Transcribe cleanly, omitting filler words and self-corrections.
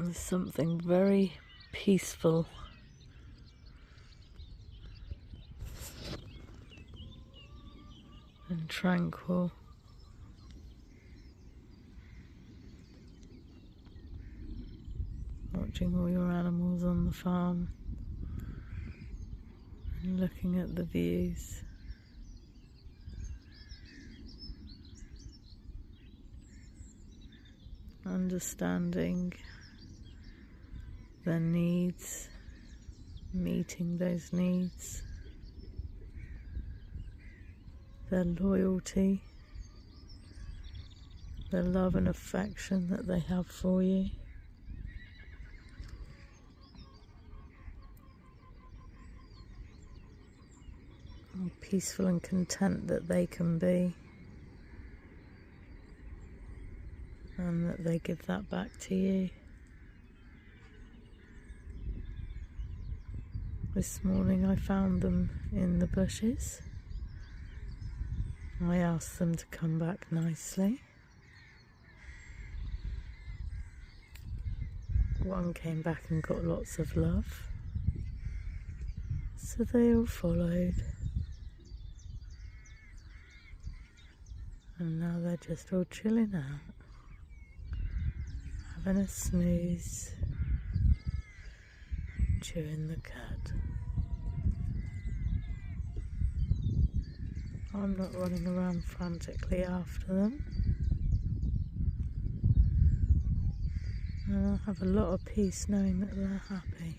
There's something very peaceful and tranquil watching all your animals on the farm and looking at the views. Understanding their needs, meeting those needs, their loyalty, their love and affection that they have for you. How peaceful and content that they can be, and that they give that back to you. This morning I found them in the bushes. I asked them to come back nicely. One came back and got lots of love, so they all followed. And now they're just all chilling out, having a snooze, chewing the cud. I'm not running around frantically after them, and I have a lot of peace knowing that they're happy.